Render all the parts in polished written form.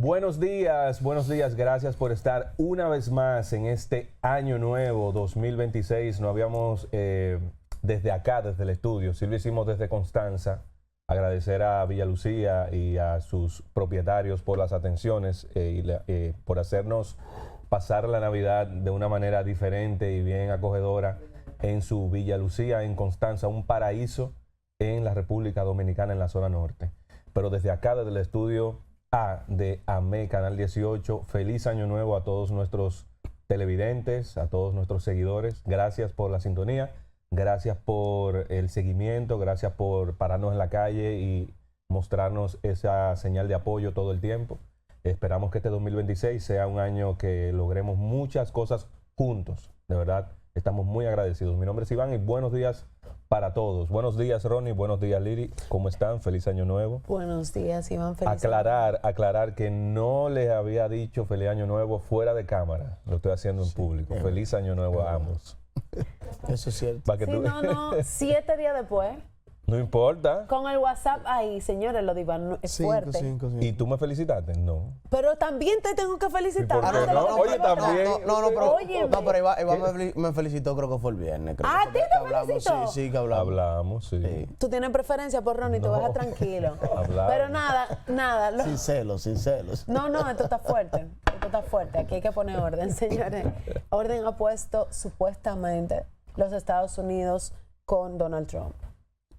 Buenos días, gracias por estar una vez más en este año nuevo 2026. No habíamos desde acá, desde el estudio, sí lo hicimos desde Constanza. Agradecer a Villa Lucía y a sus propietarios por las atenciones por hacernos pasar la Navidad de una manera diferente y bien acogedora en su Villa Lucía, en Constanza, un paraíso en la República Dominicana, en la zona norte. Pero desde acá, desde el estudio A de AME, Canal 18, feliz año nuevo a todos nuestros televidentes, a todos nuestros seguidores. Gracias por la sintonía, gracias por el seguimiento, gracias por pararnos en la calle y mostrarnos esa señal de apoyo todo el tiempo. Esperamos que este 2026 sea un año que logremos muchas cosas juntos. De verdad, estamos muy agradecidos. Mi nombre es Iván y buenos días para todos. Buenos días, Ronnie. Buenos días, Lili. ¿Cómo están? Feliz año nuevo. Buenos días, Iván. Feliz Aclarar que no les había dicho feliz año nuevo fuera de cámara. Lo estoy haciendo en público. Feliz año nuevo a ambos. Eso es cierto. Para que tú... no, 7 días después. No importa. Con el WhatsApp ahí, señores, lo de Iván es fuerte. Cinco. ¿Y tú me felicitaste? No. Pero también te tengo que felicitar. ¿Y por qué no? Oye, también. Pero Iván me felicitó, creo que fue el viernes. Creo ¿A ti te felicitó? Sí, que hablamos. Hablamos, sí. Tú tienes preferencia por Ronnie, tú vas tranquilo. Hablamos. Pero nada. Sin celos. No, esto está fuerte. Aquí hay que poner orden, señores. Orden ha puesto supuestamente los Estados Unidos con Donald Trump.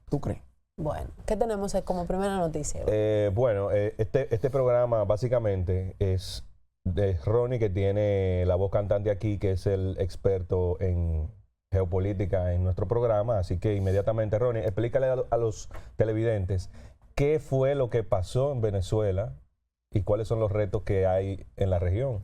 ¿Tú crees? Bueno, ¿qué tenemos como primera noticia? Este programa básicamente es de Ronnie, que tiene la voz cantante aquí, que es el experto en geopolítica en nuestro programa. Así que inmediatamente, Ronnie, explícale a los televidentes qué fue lo que pasó en Venezuela y cuáles son los retos que hay en la región.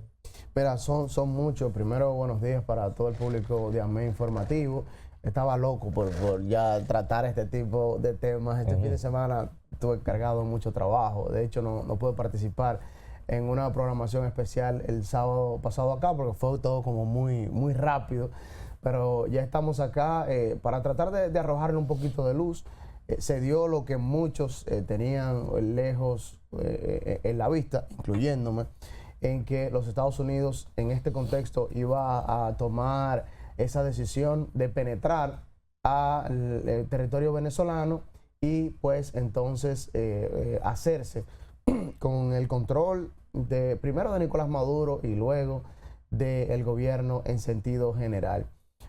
Mira, son muchos. Primero, buenos días para todo el público de AME Informativo. Estaba loco por ya tratar este tipo de temas. Este fin de semana estuve cargado de mucho trabajo. De hecho, no pude participar en una programación especial el sábado pasado acá porque fue todo como muy rápido. Pero ya estamos acá para tratar de arrojarle un poquito de luz. Se dio lo que muchos tenían lejos en la vista, incluyéndome, en que los Estados Unidos en este contexto iba a tomar esa decisión de penetrar al territorio venezolano y pues entonces hacerse con el control primero de Nicolás Maduro y luego del gobierno en sentido general.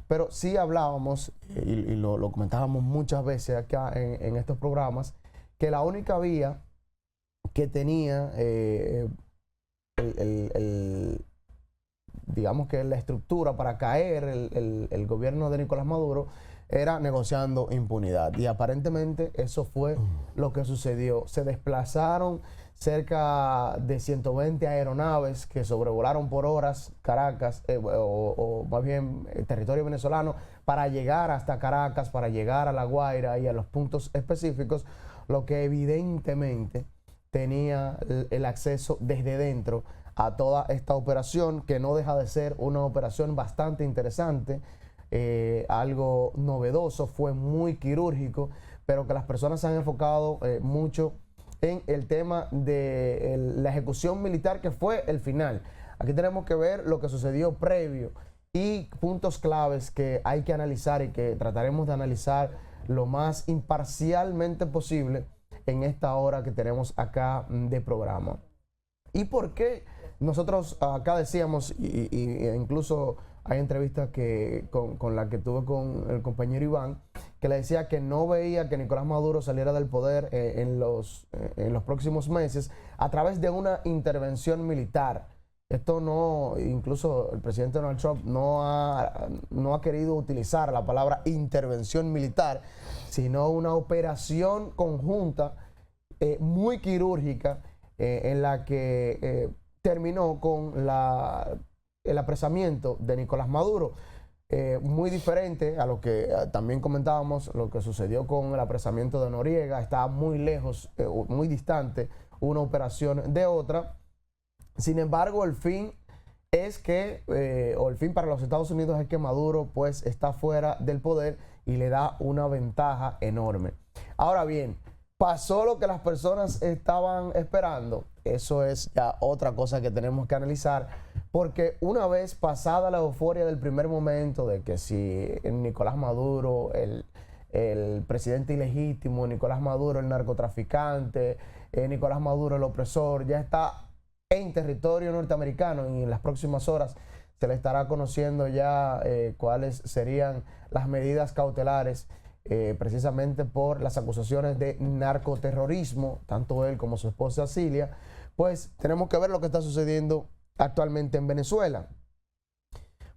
Pero sí hablábamos, y lo comentábamos muchas veces acá en estos programas, que la única vía que tenía digamos que la estructura para caer el gobierno de Nicolás Maduro era negociando impunidad. Y aparentemente eso fue lo que sucedió. Se desplazaron cerca de 120 aeronaves que sobrevolaron por horas Caracas, o más bien el territorio venezolano, para llegar hasta Caracas, para llegar a La Guaira y a los puntos específicos, lo que evidentemente tenía el acceso desde dentro a toda esta operación, que no deja de ser una operación bastante interesante, algo novedoso, fue muy quirúrgico, pero que las personas se han enfocado mucho en el tema de la ejecución militar, que fue el final. Aquí tenemos que ver lo que sucedió previo y puntos claves que hay que analizar y que trataremos de analizar lo más imparcialmente posible en esta hora que tenemos acá de programa. ¿Y por qué? Nosotros acá decíamos, y incluso hay entrevistas con la que tuve con el compañero Iván, que le decía que no veía que Nicolás Maduro saliera del poder en los próximos meses a través de una intervención militar. Esto no, incluso el presidente Donald Trump no ha querido utilizar la palabra intervención militar, sino una operación conjunta muy quirúrgica en la que terminó con el apresamiento de Nicolás Maduro. Muy diferente a lo que también comentábamos, lo que sucedió con el apresamiento de Noriega. Estaba muy lejos, muy distante una operación de otra. Sin embargo, el fin es que, o el fin para los Estados Unidos es que Maduro pues está fuera del poder y le da una ventaja enorme. Ahora bien, pasó lo que las personas estaban esperando. eso es ya otra cosa que tenemos que analizar, porque una vez pasada la euforia del primer momento de que si Nicolás Maduro, el presidente ilegítimo, Nicolás Maduro, el narcotraficante, Nicolás Maduro, el opresor, ya está en territorio norteamericano y en las próximas horas se le estará conociendo ya cuáles serían las medidas cautelares precisamente por las acusaciones de narcoterrorismo, tanto él como su esposa Cilia, pues tenemos que ver lo que está sucediendo actualmente en Venezuela.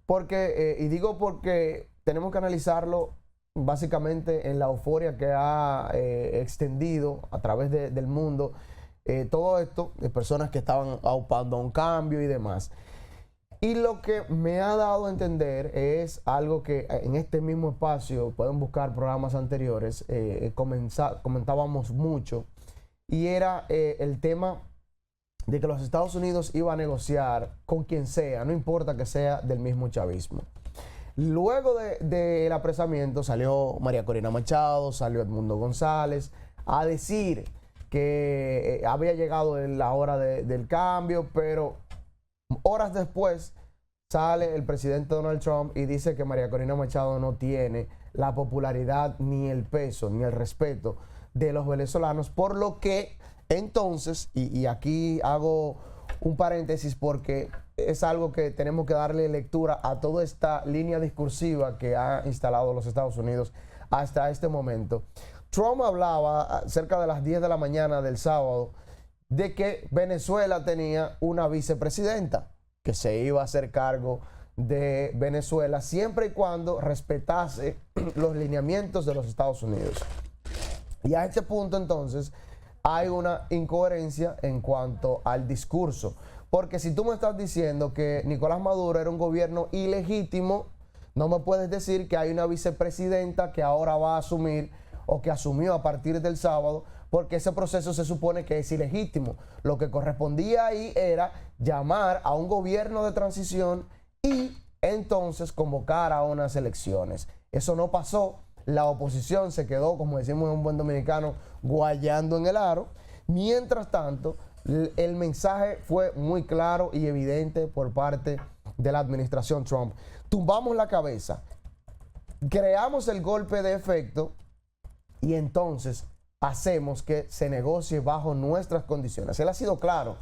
Porque, y digo porque tenemos que analizarlo básicamente en la euforia que ha extendido a través del mundo todo esto, de personas que estaban aupando a un cambio y demás. Y lo que me ha dado a entender es algo que en este mismo espacio, pueden buscar programas anteriores, comentábamos mucho, y era el tema de que los Estados Unidos iba a negociar con quien sea, no importa que sea del mismo chavismo. Luego del apresamiento salió María Corina Machado, salió Edmundo González a decir que había llegado la hora del cambio, pero horas después sale el presidente Donald Trump y dice que María Corina Machado no tiene la popularidad, ni el peso, ni el respeto de los venezolanos, por lo que entonces, y aquí hago un paréntesis porque es algo que tenemos que darle lectura a toda esta línea discursiva que ha instalado los Estados Unidos hasta este momento. Trump hablaba cerca de las 10 de la mañana del sábado de que Venezuela tenía una vicepresidenta que se iba a hacer cargo de Venezuela siempre y cuando respetase los lineamientos de los Estados Unidos. Y a este punto entonces hay una incoherencia en cuanto al discurso, porque si tú me estás diciendo que Nicolás Maduro era un gobierno ilegítimo, no me puedes decir que hay una vicepresidenta que ahora va a asumir o que asumió a partir del sábado, porque ese proceso se supone que es ilegítimo. Lo que correspondía ahí era llamar a un gobierno de transición y entonces convocar a unas elecciones. Eso no pasó. La oposición se quedó, como decimos en un buen dominicano, guayando en el aro. Mientras tanto, el mensaje fue muy claro y evidente por parte de la administración Trump. Tumbamos la cabeza, creamos el golpe de efecto y entonces hacemos que se negocie bajo nuestras condiciones. Él ha sido claro,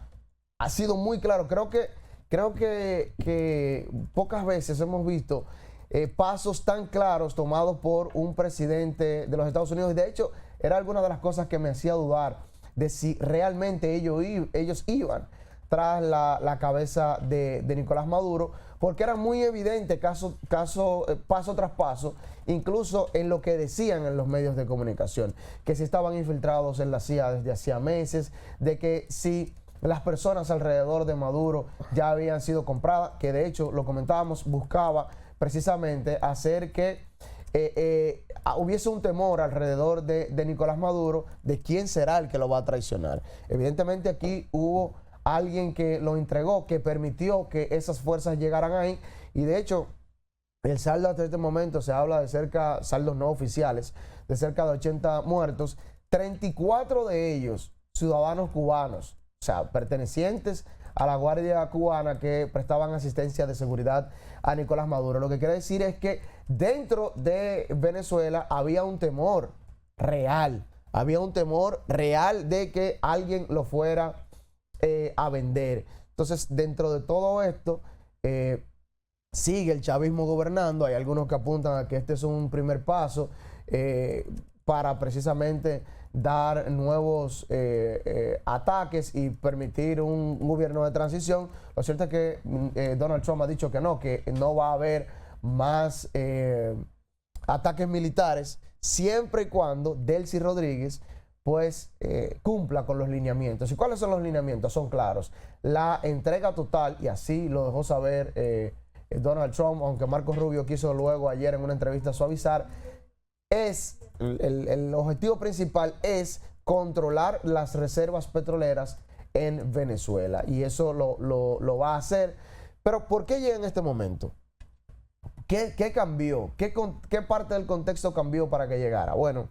ha sido muy claro. Creo que pocas veces hemos visto pasos tan claros tomados por un presidente de los Estados Unidos. De hecho, era alguna de las cosas que me hacía dudar de si realmente ellos iban tras la cabeza de Nicolás Maduro, porque era muy evidente paso tras paso, incluso en lo que decían en los medios de comunicación, que si estaban infiltrados en la CIA desde hacía meses, de que si las personas alrededor de Maduro ya habían sido compradas, que de hecho, lo comentábamos, buscaba precisamente hacer que hubiese un temor alrededor de Nicolás Maduro, de quién será el que lo va a traicionar. Evidentemente aquí hubo alguien que lo entregó, que permitió que esas fuerzas llegaran ahí, y de hecho el saldo hasta este momento se habla de saldos no oficiales, de cerca de 80 muertos, 34 de ellos ciudadanos cubanos, o sea, pertenecientes a la Guardia Cubana que prestaban asistencia de seguridad a Nicolás Maduro. Lo que quiere decir es que dentro de Venezuela había un temor real, de que alguien lo fuera a vender. Entonces, dentro de todo esto, sigue el chavismo gobernando. Hay algunos que apuntan a que este es un primer paso para precisamente dar nuevos ataques y permitir un gobierno de transición. Lo cierto es que Donald Trump ha dicho que no va a haber más ataques militares siempre y cuando Delcy Rodríguez pues cumpla con los lineamientos. ¿Y cuáles son los lineamientos? Son claros. La entrega total, y así lo dejó saber Donald Trump, aunque Marco Rubio quiso luego ayer en una entrevista suavizar, el objetivo principal es controlar las reservas petroleras en Venezuela, y eso lo va a hacer. Pero ¿por qué llega en este momento? ¿Qué cambió? ¿Qué parte del contexto cambió para que llegara? Bueno,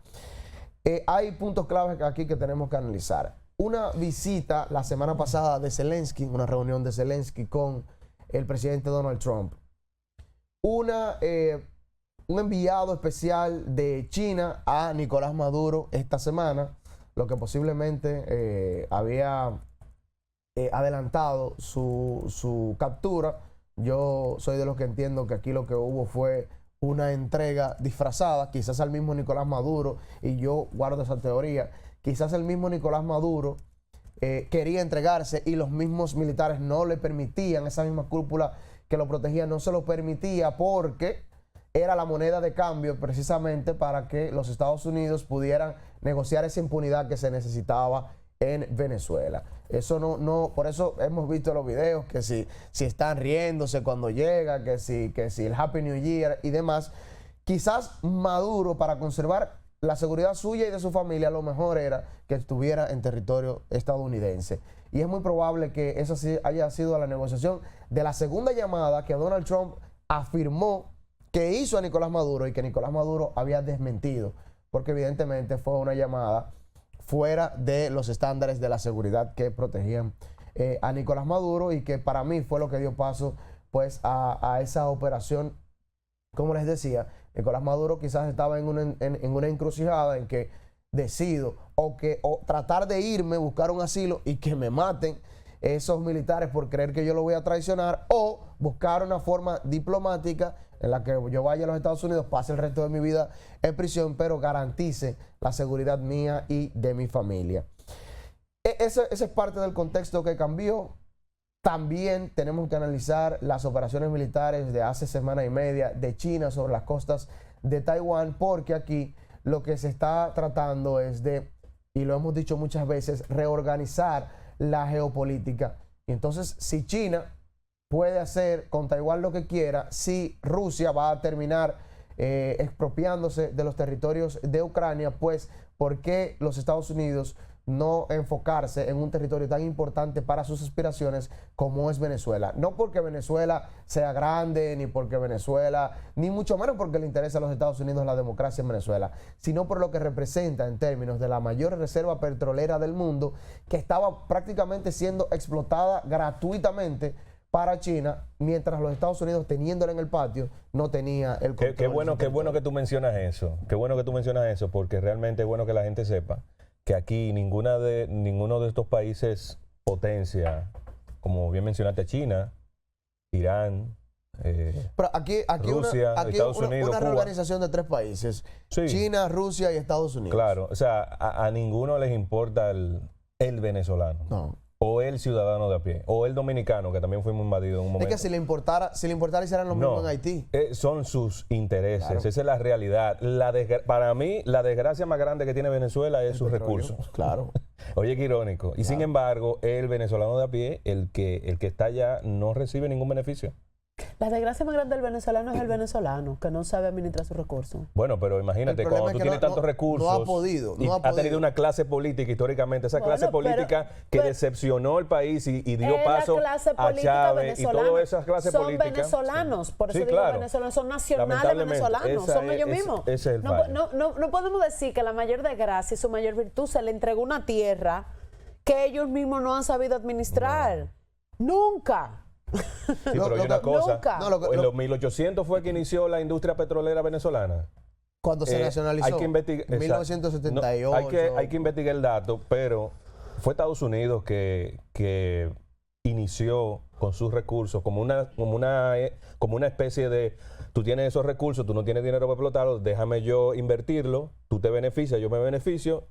hay puntos claves aquí que tenemos que analizar. una visita la semana pasada de Zelensky, una reunión de Zelensky con el presidente Donald Trump. Un enviado especial de China a Nicolás Maduro esta semana, lo que posiblemente había adelantado su captura. Yo soy de los que entiendo que aquí lo que hubo fue una entrega disfrazada, quizás al mismo Nicolás Maduro, y yo guardo esa teoría, quizás el mismo Nicolás Maduro quería entregarse y los mismos militares no le permitían, esa misma cúpula que lo protegía no se lo permitía porque era la moneda de cambio precisamente para que los Estados Unidos pudieran negociar esa impunidad que se necesitaba en Venezuela. Eso no, por eso hemos visto los videos que si están riéndose cuando llega, que si el Happy New Year y demás. Quizás Maduro, para conservar la seguridad suya y de su familia, lo mejor era que estuviera en territorio estadounidense. Y es muy probable que esa haya sido la negociación de la segunda llamada que Donald Trump afirmó que hizo a Nicolás Maduro y que Nicolás Maduro había desmentido, porque evidentemente fue una llamada fuera de los estándares de la seguridad que protegían a Nicolás Maduro, y que para mí fue lo que dio paso pues a esa operación. Como les decía, Nicolás Maduro quizás estaba en una encrucijada en que decido o tratar de irme, buscar un asilo y que me maten esos militares por creer que yo lo voy a traicionar, o buscar una forma diplomática en la que yo vaya a los Estados Unidos, pase el resto de mi vida en prisión, pero garantice la seguridad mía y de mi familia. Ese es parte del contexto que cambió. También tenemos que analizar las operaciones militares de hace semana y media de China sobre las costas de Taiwán, porque aquí lo que se está tratando es de, y lo hemos dicho muchas veces, reorganizar la geopolítica. Y entonces, si China puede hacer con Taiwán lo que quiera, si Rusia va a terminar expropiándose de los territorios de Ucrania, pues ¿por qué los Estados Unidos no enfocarse en un territorio tan importante para sus aspiraciones como es Venezuela? No porque Venezuela sea grande, ni porque Venezuela, ni mucho menos porque le interesa a los Estados Unidos la democracia en Venezuela, sino por lo que representa en términos de la mayor reserva petrolera del mundo, que estaba prácticamente siendo explotada gratuitamente para China, mientras los Estados Unidos, teniéndola en el patio, no tenía el control. Qué bueno que tú mencionas eso. Qué bueno que tú mencionas eso, porque realmente es bueno que la gente sepa que aquí ninguno de estos países potencia, como bien mencionaste, China, Irán, pero aquí Rusia, Estados Unidos, una Cuba. reorganización de 3 países, Sí. China, Rusia y Estados Unidos. Claro, o sea, a ninguno les importa el venezolano. No. O el ciudadano de a pie, o el dominicano, que también fuimos invadidos en un momento. Es que si le importara hicieran lo mismo en Haití. Son sus intereses, Claro. esa es la realidad. Para mí, la desgracia más grande que tiene Venezuela es sus Petróleo. recursos. Claro. Oye, qué irónico. Y sin embargo, el venezolano de a pie, el que está allá, no recibe ningún beneficio. La desgracia más grande del venezolano es el venezolano, que no sabe administrar sus recursos. Bueno, pero imagínate, El problema cuando es tú que tienes tantos recursos, no ha podido. ha tenido una clase política históricamente, esa clase política que decepcionó el país y dio paso a Chávez y todas esas clases políticas. Son venezolanos, por eso Sí, digo claro. venezolanos, son nacionales Lamentablemente, venezolanos, son ellos mismos. ese es el No, fallo. no podemos decir que la mayor desgracia y su mayor virtud se le entregó una tierra que ellos mismos no han sabido administrar. Nunca. Sí, pero hay una cosa. Nunca. En los 1800 fue que inició la industria petrolera venezolana. Cuando se nacionalizó. Hay que investigar. En 1978. Hay que investigar el dato, pero fue Estados Unidos que inició con sus recursos como una especie de: tú tienes esos recursos, tú no tienes dinero para explotarlos, déjame yo invertirlo, tú te beneficias, yo me beneficio.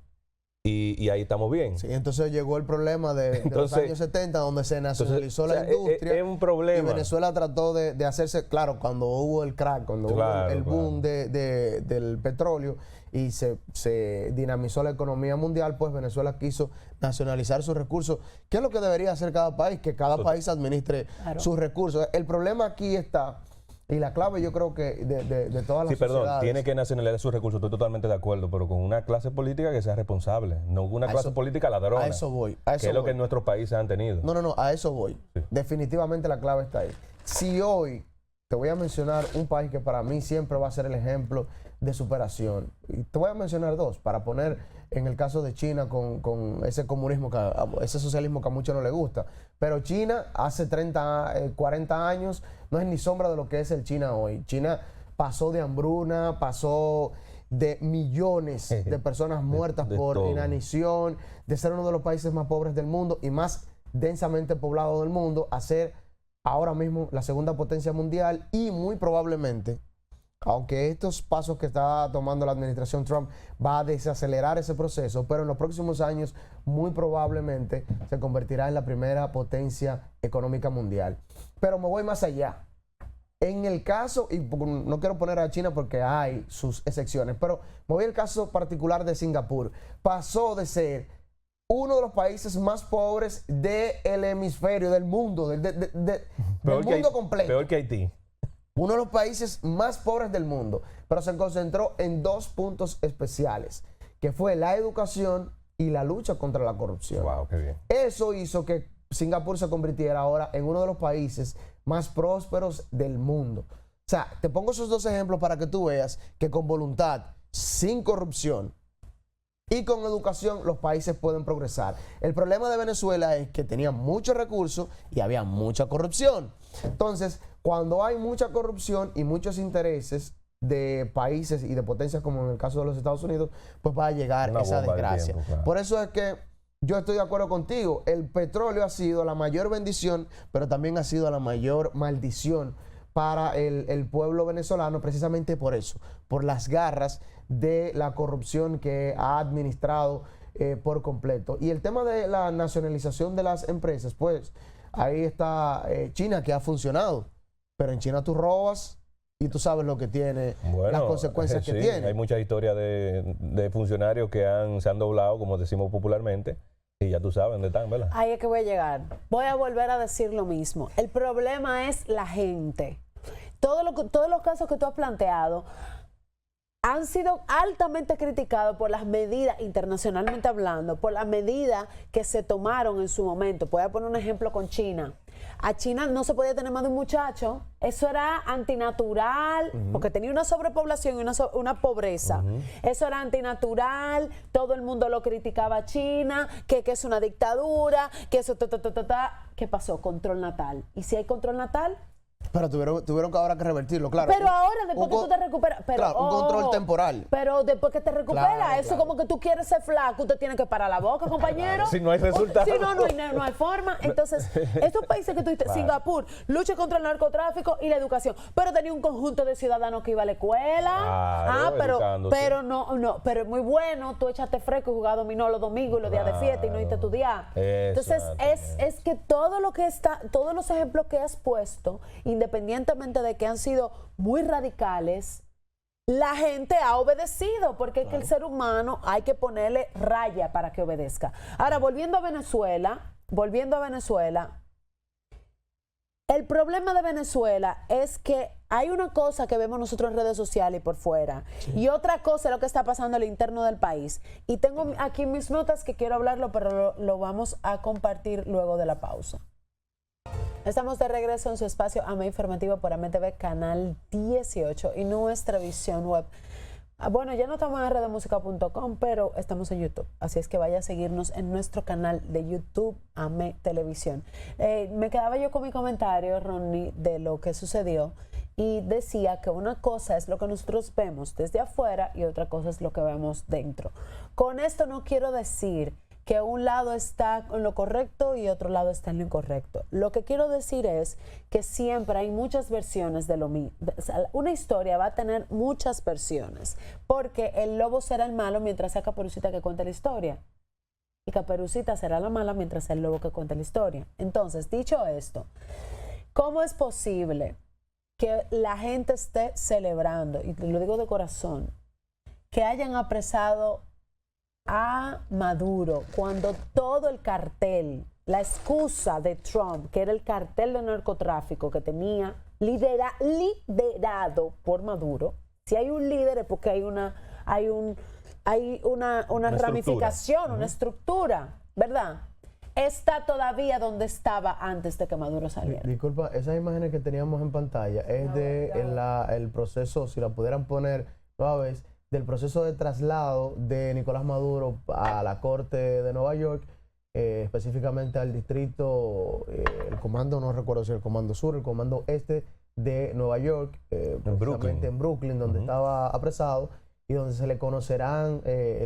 Y ahí estamos bien. Sí, entonces llegó el problema de los años 70, donde se nacionalizó la industria. Es un problema. Y Venezuela trató de hacerse, claro, cuando hubo el crack, cuando hubo el boom del petróleo y se dinamizó la economía mundial, pues Venezuela quiso nacionalizar sus recursos. ¿Qué es lo que debería hacer cada país? Que cada país administre sus recursos. El problema aquí está. Y la clave, yo creo que de todas las sociedades... tiene que nacionalizar sus recursos, estoy totalmente de acuerdo, pero con una clase política que sea responsable, no una clase política ladrona. A eso voy. Que es lo que en nuestros países han tenido. No, a eso voy. Sí. Definitivamente la clave está ahí. Si hoy te voy a mencionar un país que para mí siempre va a ser el ejemplo de superación. Y te voy a mencionar dos, para poner en el caso de China con ese comunismo, ese socialismo que a muchos no les gusta. Pero China hace 40 años no es ni sombra de lo que es el China hoy. China pasó de hambruna, pasó de millones de personas muertas por inanición, de ser uno de los países más pobres del mundo y más densamente poblado del mundo, a ser ahora mismo la segunda potencia mundial y muy probablemente, aunque estos pasos que está tomando la administración Trump va a desacelerar ese proceso, pero en los próximos años muy probablemente se convertirá en la primera potencia económica mundial. Pero me voy más allá. En el caso, y no quiero poner a China porque hay sus excepciones, pero me voy al caso particular de Singapur. Pasó de ser uno de los países más pobres del hemisferio, del mundo, del mundo completo. Peor que Haití. Uno de los países más pobres del mundo, pero se concentró en dos puntos especiales, que fue la educación y la lucha contra la corrupción. Wow, qué bien. Eso hizo que Singapur se convirtiera ahora en uno de los países más prósperos del mundo. O sea, te pongo esos dos ejemplos para que tú veas que con voluntad, sin corrupción y con educación, los países pueden progresar. El problema de Venezuela es que tenía muchos recursos y había mucha corrupción. Entonces, cuando hay mucha corrupción y muchos intereses de países y de potencias como en el caso de los Estados Unidos, pues va a llegar esa desgracia. Tiempo, claro. Por eso es que yo estoy de acuerdo contigo. El petróleo ha sido la mayor bendición, pero también ha sido la mayor maldición para el pueblo venezolano, precisamente por eso, por las garras de la corrupción que ha administrado por completo. Y el tema de la nacionalización de las empresas, pues ahí está China, que ha funcionado, pero en China tú robas y tú sabes lo que tiene, las consecuencias que tiene. Hay muchas historias de funcionarios que se han doblado, como decimos popularmente, y ya tú sabes dónde están, ¿verdad? Ahí es que voy a llegar. Voy a volver a decir lo mismo. El problema es la gente. Todos los casos que tú has planteado han sido altamente criticados por las medidas, internacionalmente hablando, por las medidas que se tomaron en su momento. Voy a poner un ejemplo con China. A China no se podía tener más de un muchacho. Eso era antinatural, porque tenía una sobrepoblación y una pobreza. Eso era antinatural. Todo el mundo lo criticaba a China, que es una dictadura, que eso, ¿Qué pasó? Control natal. ¿Y si hay control natal? Pero tuvieron que ahora que revertirlo, claro. Pero ahora, después que tú te recuperas... Claro, un control temporal. Pero después que te recuperas, Claro, eso como que tú quieres ser flaco, usted tiene que parar la boca, compañero. Claro, si no hay resultado. Si no, no hay forma. Entonces, estos países que tú dices, Singapur, lucha contra el narcotráfico y la educación, pero tenía un conjunto de ciudadanos que iba a la escuela. Claro, pero es muy bueno, tú echaste fresco y jugabas dominó los domingos y los días de fiesta y no irte a estudiar. Entonces, es que todo lo que está, todos los ejemplos que has puesto, independientemente de que han sido muy radicales, la gente ha obedecido, porque es que el ser humano hay que ponerle raya para que obedezca. Ahora, volviendo a Venezuela, el problema de Venezuela es que hay una cosa que vemos nosotros en redes sociales y por fuera, y otra cosa es lo que está pasando al interno del país. Y tengo aquí mis notas que quiero hablarlo, pero lo vamos a compartir luego de la pausa. Estamos de regreso en su espacio AME Informativo por AME TV, canal 18 y nuestra visión web. Bueno, ya no estamos en rdemusica.com, pero estamos en YouTube. Así es que vaya a seguirnos en nuestro canal de YouTube, AME Televisión. Me quedaba yo con mi comentario, Ronnie, de lo que sucedió. Y decía que una cosa es lo que nosotros vemos desde afuera y otra cosa es lo que vemos dentro. Con esto no quiero decir que un lado está en lo correcto y otro lado está en lo incorrecto. Lo que quiero decir es que siempre hay muchas versiones de lo mismo. Una historia va a tener muchas versiones, porque el lobo será el malo mientras sea Caperucita que cuenta la historia. Y Caperucita será la mala mientras sea el lobo que cuenta la historia. Entonces, dicho esto, ¿cómo es posible que la gente esté celebrando, y lo digo de corazón, que hayan apresado a Maduro cuando todo el cartel, la excusa de Trump, que era el cartel de narcotráfico que tenía liderado por Maduro? Si hay un líder es porque hay una ramificación, una estructura, ¿verdad? está todavía donde estaba antes de que Maduro saliera. Disculpa, esas imágenes que teníamos en pantalla es el proceso, si la pudieran poner nueva vez, del proceso de traslado de Nicolás Maduro a la corte de Nueva York, específicamente al distrito, el comando, no recuerdo si el comando sur, el comando este de Nueva York, en Brooklyn, donde estaba apresado y donde se le conocerán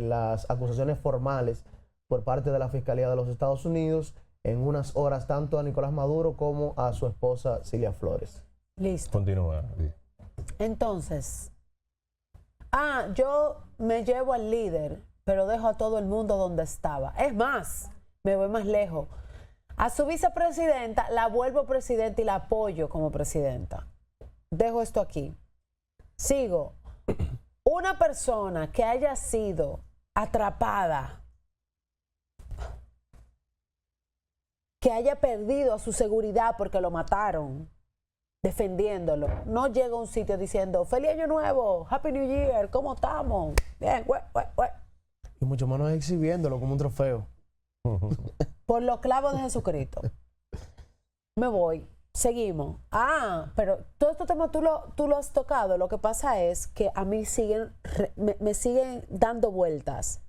las acusaciones formales por parte de la Fiscalía de los Estados Unidos en unas horas, tanto a Nicolás Maduro como a su esposa Cilia Flores. Listo. Continúa. Entonces, yo me llevo al líder, pero dejo a todo el mundo donde estaba. Es más, me voy más lejos. A su vicepresidenta la vuelvo presidenta y la apoyo como presidenta. Dejo esto aquí. Sigo. Una persona que haya sido atrapada, que haya perdido a su seguridad porque lo mataron, defendiéndolo, no llega a un sitio diciendo ¡Feliz Año Nuevo! ¡Happy New Year! ¿Cómo estamos? Bien, Y mucho menos exhibiéndolo como un trofeo. Por los clavos de Jesucristo. Me voy. Seguimos. Pero todo este tema tú lo has tocado. Lo que pasa es que a mí me siguen dando vueltas.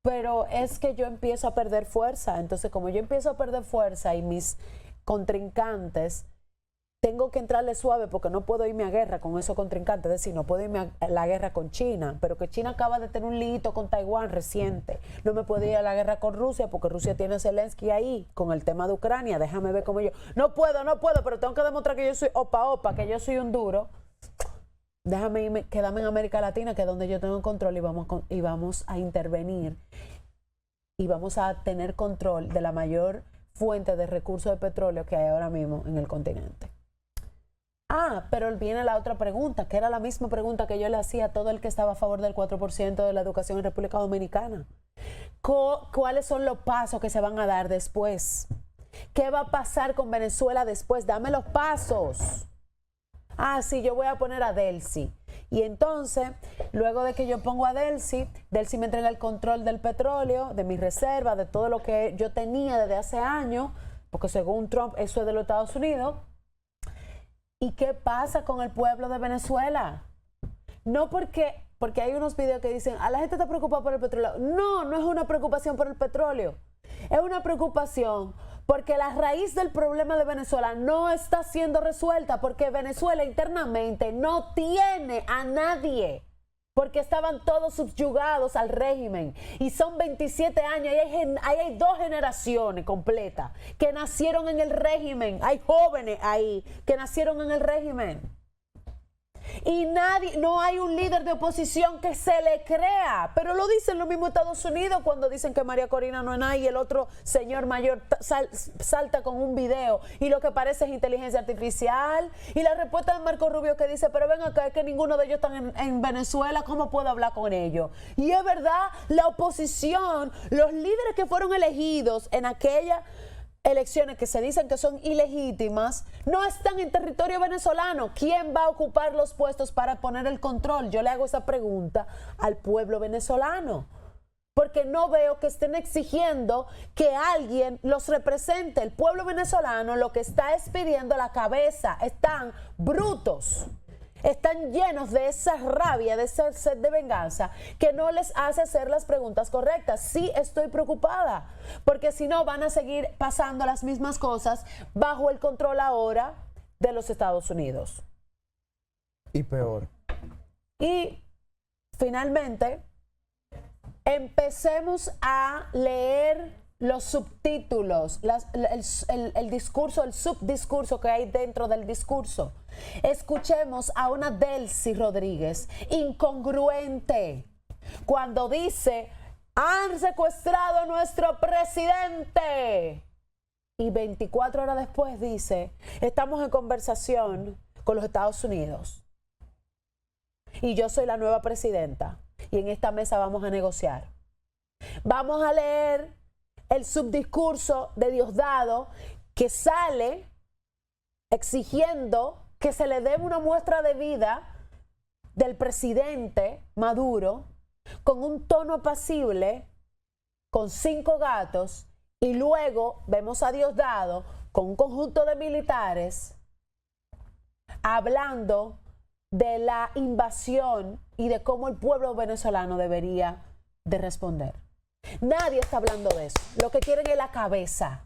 Pero es que yo empiezo a perder fuerza. Entonces, como yo empiezo a perder fuerza y mis contrincantes, tengo que entrarle suave porque no puedo irme a guerra con esos contrincantes. Es decir, no puedo irme a la guerra con China, pero que China acaba de tener un lito con Taiwán reciente. No me puedo ir a la guerra con Rusia porque Rusia tiene a Zelensky ahí con el tema de Ucrania. Déjame ver cómo yo. No puedo, pero tengo que demostrar que yo soy opa, que yo soy un duro. Déjame quedarme en América Latina, que es donde yo tengo control, y vamos a intervenir. Y vamos a tener control de la mayor fuente de recursos de petróleo que hay ahora mismo en el continente. Pero viene la otra pregunta, que era la misma pregunta que yo le hacía a todo el que estaba a favor del 4% de la educación en República Dominicana. ¿Cuáles son los pasos que se van a dar después? ¿Qué va a pasar con Venezuela después? Dame los pasos. Sí, yo voy a poner a Delcy. Y entonces, luego de que yo pongo a Delcy me entrega el control del petróleo, de mis reservas, de todo lo que yo tenía desde hace años, porque según Trump eso es de los Estados Unidos. ¿Y qué pasa con el pueblo de Venezuela? No porque hay unos videos que dicen, la gente está preocupada por el petróleo. No es una preocupación por el petróleo. Es una preocupación porque la raíz del problema de Venezuela no está siendo resuelta, porque Venezuela internamente no tiene a nadie, porque estaban todos subyugados al régimen, y son 27 años, y hay 2 generaciones completas que nacieron en el régimen, hay jóvenes ahí que nacieron en el régimen. Y no hay un líder de oposición que se le crea, pero lo dicen los mismos Estados Unidos cuando dicen que María Corina no es nada y el otro señor mayor salta con un video y lo que parece es inteligencia artificial. Y la respuesta de Marco Rubio que dice, pero ven acá, es que ninguno de ellos están en Venezuela, ¿cómo puedo hablar con ellos? Y es verdad, la oposición, los líderes que fueron elegidos en aquella elecciones que se dicen que son ilegítimas, no están en territorio venezolano. ¿Quién va a ocupar los puestos para poner el control? Yo le hago esa pregunta al pueblo venezolano, porque no veo que estén exigiendo que alguien los represente. El pueblo venezolano lo que está es pidiendo la cabeza. Están brutos, están llenos de esa rabia, de esa sed de venganza, que no les hace hacer las preguntas correctas. Sí estoy preocupada, porque si no van a seguir pasando las mismas cosas bajo el control ahora de los Estados Unidos. Y peor. Y finalmente, empecemos a leer los subtítulos, el discurso, el subdiscurso que hay dentro del discurso. Escuchemos a una Delcy Rodríguez incongruente cuando dice, han secuestrado a nuestro presidente, y 24 horas después dice, estamos en conversación con los Estados Unidos y yo soy la nueva presidenta y en esta mesa vamos a negociar. Vamos a leer el subdiscurso de Diosdado, que sale exigiendo que se le dé una muestra de vida del presidente Maduro con un tono apacible, con 5 gatos y luego vemos a Diosdado con un conjunto de militares hablando de la invasión y de cómo el pueblo venezolano debería de responder. Nadie está hablando de eso. Lo que quieren es la cabeza.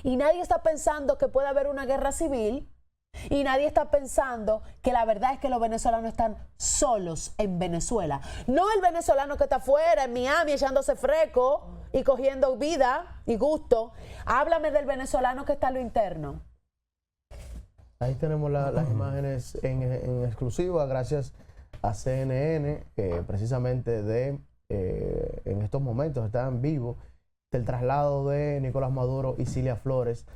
Y nadie está pensando que puede haber una guerra civil. Y nadie está pensando que la verdad es que los venezolanos están solos en Venezuela. No el venezolano que está afuera, en Miami, echándose fresco y cogiendo vida y gusto. Háblame del venezolano que está en lo interno. Ahí tenemos las imágenes en exclusiva, gracias a CNN, precisamente en estos momentos está en vivo, del traslado de Nicolás Maduro y Cilia Flores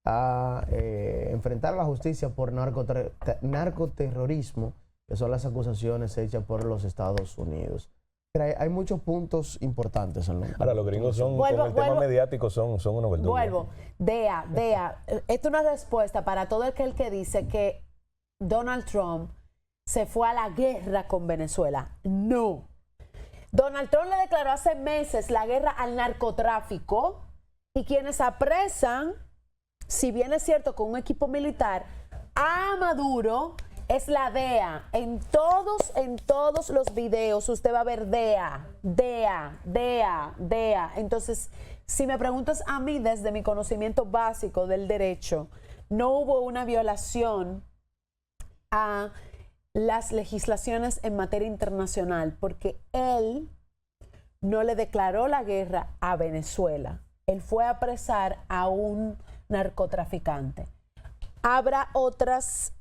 a enfrentar a la justicia por narcoterrorismo, que son las acusaciones hechas por los Estados Unidos. Pero hay muchos puntos importantes. Ahora, los gringos son, con el tema mediático, son unos verdugos. Vuelvo. Dea, esta es una respuesta para todo aquel que dice que Donald Trump se fue a la guerra con Venezuela. No. Donald Trump le declaró hace meses la guerra al narcotráfico y quienes apresan, si bien es cierto con un equipo militar, a Maduro es la DEA. En todos los videos usted va a ver DEA. Entonces, si me preguntas a mí desde mi conocimiento básico del derecho, no hubo una violación a las legislaciones en materia internacional porque él no le declaró la guerra a Venezuela. Él fue a apresar a un narcotraficante. Habrá otras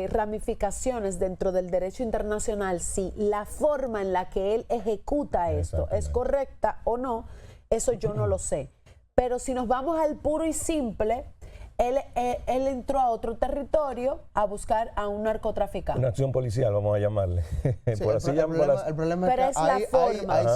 ramificaciones dentro del derecho internacional si la forma en la que él ejecuta esto es correcta o no, eso yo no lo sé. Pero si nos vamos al puro y simple, él entró a otro territorio a buscar a un narcotraficante. Una acción policial, vamos a llamarle. Sí, el problema es que ahí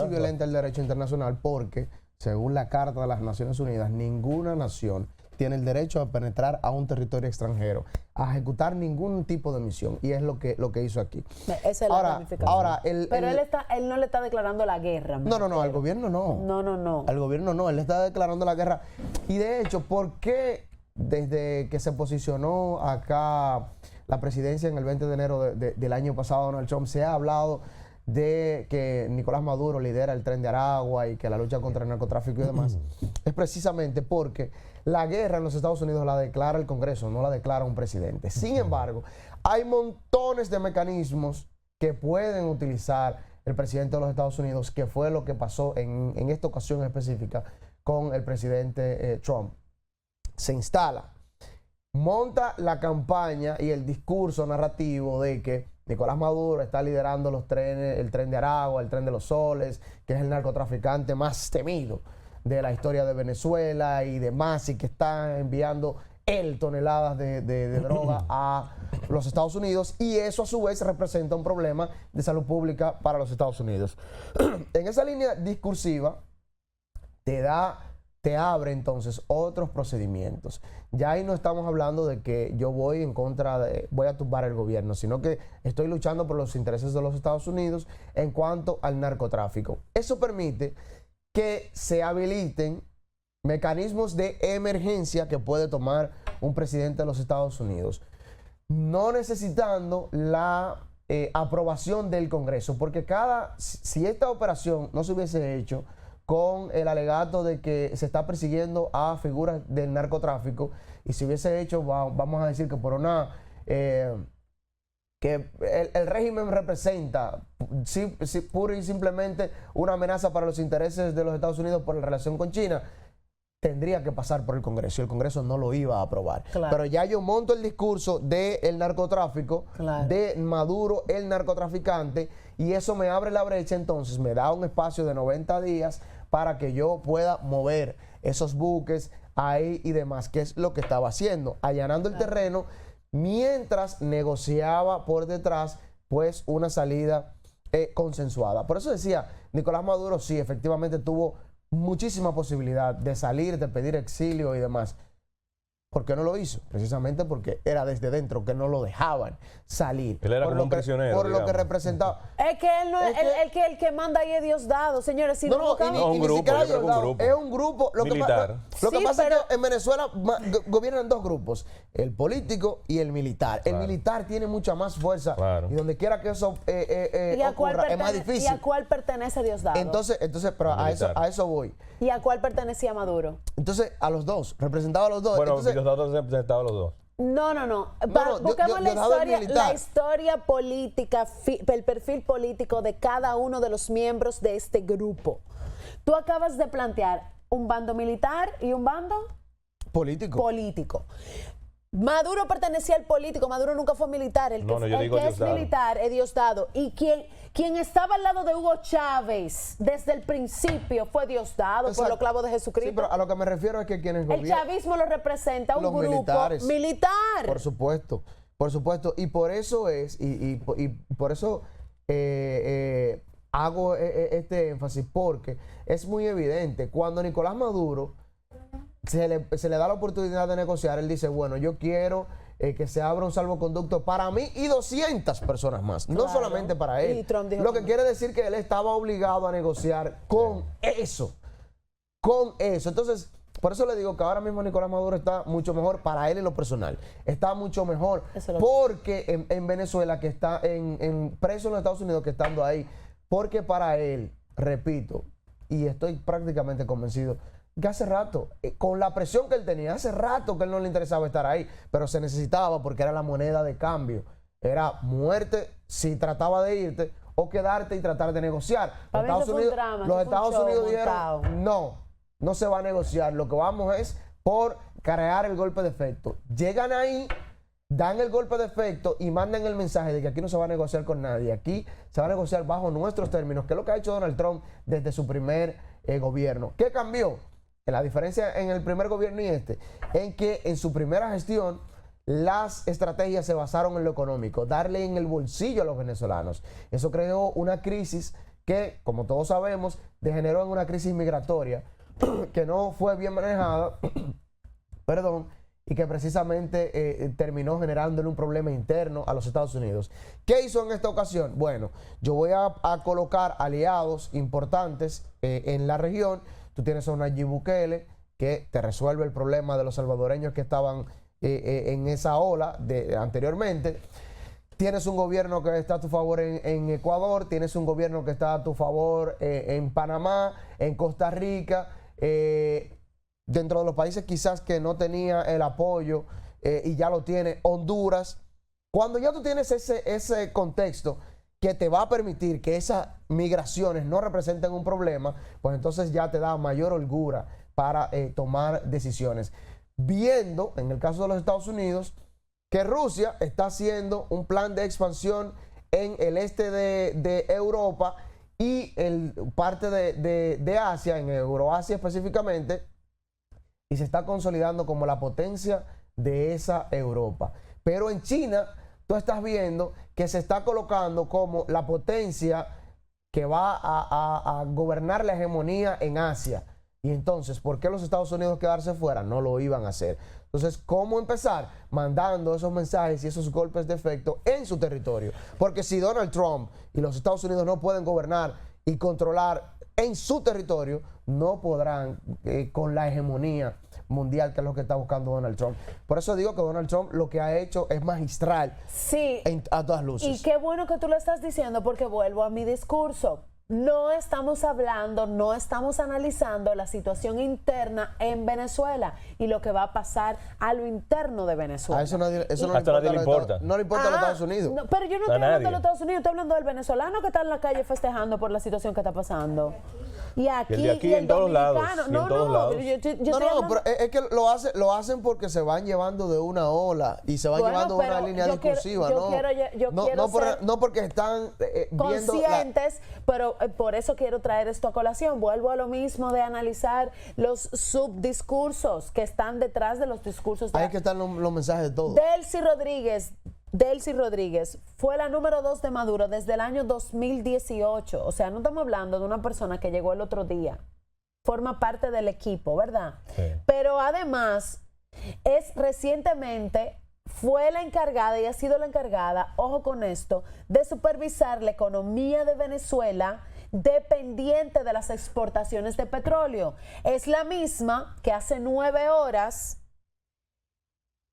sí violenta el derecho internacional porque, según la Carta de las Naciones Unidas, ninguna nación tiene el derecho a penetrar a un territorio extranjero, a ejecutar ningún tipo de misión. Y es lo que hizo aquí. Esa es la ramificación. Pero él no le está declarando la guerra. No, al gobierno no. No. Al gobierno no, él le está declarando la guerra. Y de hecho, ¿por qué desde que se posicionó acá la presidencia en el 20 de enero del año pasado, Donald Trump, se ha hablado de que Nicolás Maduro lidera el Tren de Aragua y que la lucha contra el narcotráfico y demás? Es precisamente porque la guerra en los Estados Unidos la declara el Congreso, no la declara un presidente. Sin embargo, hay montones de mecanismos que pueden utilizar el presidente de los Estados Unidos, que fue lo que pasó en esta ocasión específica con el presidente Trump. Se instala, monta la campaña y el discurso narrativo de que Nicolás Maduro está liderando los trenes, el Tren de Aragua, el Tren de los Soles, que es el narcotraficante más temido de la historia de Venezuela y demás, y que está enviando toneladas de droga a los Estados Unidos, y eso a su vez representa un problema de salud pública para los Estados Unidos. En esa línea discursiva te abre entonces otros procedimientos. Ya ahí no estamos hablando de que yo voy a tumbar el gobierno, sino que estoy luchando por los intereses de los Estados Unidos en cuanto al narcotráfico. Eso permite que se habiliten mecanismos de emergencia que puede tomar un presidente de los Estados Unidos, no necesitando la aprobación del Congreso, porque si esta operación no se hubiese hecho con el alegato de que se está persiguiendo a figuras del narcotráfico, y se hubiese hecho, vamos a decir que por una que el régimen representa pura y simplemente una amenaza para los intereses de los Estados Unidos por la relación con China, tendría que pasar por el Congreso, y el Congreso no lo iba a aprobar. Claro. Pero ya yo monto el discurso del narcotráfico, claro, de Maduro, el narcotraficante, y eso me abre la brecha, entonces me da un espacio de 90 días para que yo pueda mover esos buques ahí y demás, que es lo que estaba haciendo, allanando el terreno, mientras negociaba por detrás, pues, una salida consensuada. Por eso decía, Nicolás Maduro sí, efectivamente tuvo muchísima posibilidad de salir, de pedir exilio y demás. ¿Por qué no lo hizo? Precisamente porque era desde dentro, que no lo dejaban salir. Él era por como lo un que- prisionero, Por lo que digamos. representaba. Es que él no es, el que manda ahí es Diosdado, señores. Si No, nos no, buscamos- No, un y ni grupo, siquiera yo creo que un Diosdado, grupo. es un grupo. Lo Militar. que Sí, pasa pero- es que en Venezuela gobiernan dos grupos, el político y el militar. El Claro. militar tiene mucha más fuerza Claro. y donde quiera que eso ¿Y a cuál ocurra, es más ¿Y difícil. a cuál pertenece Diosdado? Entonces, pero Militar. a eso voy. ¿Y a cuál pertenecía Maduro? Entonces, a los dos, representaba a los dos. Bueno, Entonces, los datos se han presentado los dos. No. no, Buscamos Diosdado es la militar. historia política, el perfil político de cada uno de los miembros de este grupo. Tú acabas de plantear un bando militar y un bando político. político. Maduro pertenecía al político, Maduro nunca fue militar. El que, No, yo el digo que es Diosdado. militar es Diosdado. Y quien estaba al lado de Hugo Chávez desde el principio fue Diosdado por Exacto. los clavos de Sí, Jesucristo. pero a lo que me refiero es que quienes El gobiernan. chavismo lo representa un Los grupo militares. militar. Por supuesto, por supuesto. Y por eso es, y por eso hago este énfasis, porque es muy evidente, cuando Nicolás Maduro se le da la oportunidad de negociar, él dice, bueno, yo quiero que se abra un salvoconducto para mí y 200 personas más, no Claro. solamente para él. Y Trump dijo Lo que no. quiere decir que él estaba obligado a negociar con eso. Con eso. Entonces, por eso le digo que ahora mismo Nicolás Maduro está mucho mejor para él en lo personal. Está mucho mejor Eso lo- porque en Venezuela, que está preso en los Estados Unidos, que estando ahí, porque para él, repito, y estoy prácticamente convencido, que hace rato, con la presión que él tenía, hace rato que él no le interesaba estar ahí, pero se necesitaba porque era la moneda de cambio. Era muerte si trataba de irte o quedarte y tratar de negociar. Para mí eso fue un drama, Los eso fue un Estados show Unidos montado. dijeron, no se va a negociar, lo que vamos es por crear el golpe de efecto. Llegan ahí, dan el golpe de efecto y mandan el mensaje de que aquí no se va a negociar con nadie, aquí se va a negociar bajo nuestros términos, que es lo que ha hecho Donald Trump desde su primer gobierno. ¿Qué cambió? La diferencia en el primer gobierno y en que en su primera gestión las estrategias se basaron en lo económico, darle en el bolsillo a los venezolanos. Eso creó una crisis que, como todos sabemos, degeneró en una crisis migratoria que no fue bien manejada, perdón, y que precisamente terminó generándole un problema interno a los Estados Unidos. ¿Qué hizo en esta ocasión? Bueno, yo voy a colocar aliados importantes en la región. Tú tienes a un Nayib Bukele que te resuelve el problema de los salvadoreños que estaban en esa ola anteriormente. Tienes un gobierno que está a tu favor en Ecuador, tienes un gobierno que está a tu favor en Panamá, en Costa Rica, dentro de los países quizás que no tenía el apoyo y ya lo tiene, Honduras. Cuando ya tú tienes ese contexto que te va a permitir que esas migraciones no representen un problema, pues entonces ya te da mayor holgura para tomar decisiones. Viendo, en el caso de los Estados Unidos, que Rusia está haciendo un plan de expansión en el este de Europa y parte de Asia, en Euroasia específicamente, y se está consolidando como la potencia de esa Europa. Pero en China, tú estás viendo que se está colocando como la potencia que va a gobernar la hegemonía en Asia. Y entonces, ¿por qué los Estados Unidos quedarse fuera? No lo iban a hacer. Entonces, ¿cómo empezar? Mandando esos mensajes y esos golpes de efecto en su territorio. Porque si Donald Trump y los Estados Unidos no pueden gobernar y controlar en su territorio, no podrán con la hegemonía mundial, que es lo que está buscando Donald Trump. Por eso digo que Donald Trump lo que ha hecho es magistral Sí. a todas luces. Y qué bueno que tú lo estás diciendo, porque vuelvo a mi discurso. No estamos hablando, no estamos analizando la situación interna en Venezuela y lo que va a pasar a lo interno de Venezuela. A eso no Hasta nadie le importa. No le importa a los Estados Unidos. No, pero yo no A estoy hablando nadie. de los Estados Unidos, estoy hablando del venezolano que está en la calle festejando por la situación que está pasando. Y aquí, Y el de aquí y el en todos lados, dominicano. y No, en todos no, lados. yo No, estoy no, hablando- pero es que lo hacen porque se van llevando de una ola y se van Bueno, llevando una pero línea yo quiero- discursiva, yo ¿no? quiero ser no porque están viendo conscientes, pero por eso quiero traer esto a colación. Vuelvo a lo mismo de analizar los subdiscursos que están detrás de los discursos de ahí que están los mensajes de todo. Delcy Rodríguez fue la número 2 de Maduro desde el año 2018. O sea, no estamos hablando de una persona que llegó el otro día. Forma parte del equipo, ¿verdad? Sí. Pero además, es recientemente fue la encargada y ha sido la encargada, ojo con esto, de supervisar la economía de Venezuela dependiente de las exportaciones de petróleo. Es la misma que hace 9 horas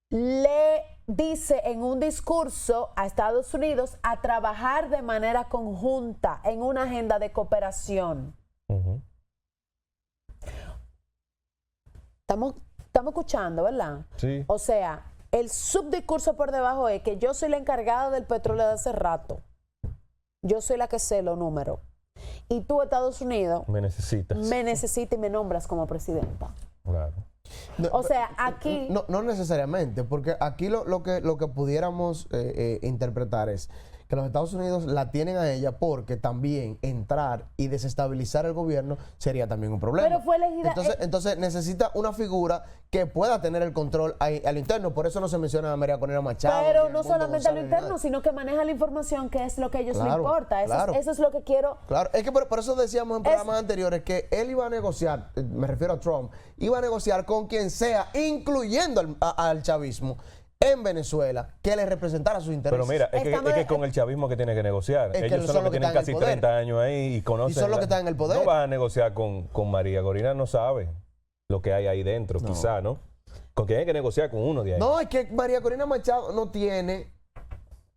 le dice en un discurso a Estados Unidos a trabajar de manera conjunta en una agenda de cooperación. Estamos escuchando, ¿verdad? Sí. O sea, el subdiscurso por debajo es que yo soy la encargada del petróleo de hace rato. Yo soy la que sé los números. Y tú, Estados Unidos, me necesitas. Me necesitas y me nombras como presidenta. Claro. No, O sea, aquí... No necesariamente, porque aquí lo que pudiéramos interpretar es que los Estados Unidos la tienen a ella porque también entrar y desestabilizar el gobierno sería también un problema. Pero fue elegida... Entonces necesita una figura que pueda tener el control a lo interno. Por eso no se menciona a María Corina Machado. Pero no solamente a lo interno, sino que maneja la información, que es lo que a ellos les importa. Eso es lo que quiero... Claro, es que por eso decíamos en programas anteriores que él iba a negociar, me refiero a Trump, iba a negociar con quien sea, incluyendo al chavismo, en Venezuela, que le representara sus intereses. Pero mira, es que con el chavismo que tiene que negociar. Ellos son los que tienen casi 30 años ahí y conocen. Y son los que están en el poder. No vas a negociar con María Corina, no sabe lo que hay ahí dentro, quizá, ¿no? Con quien hay que negociar con uno de ahí. No, es que María Corina Machado no tiene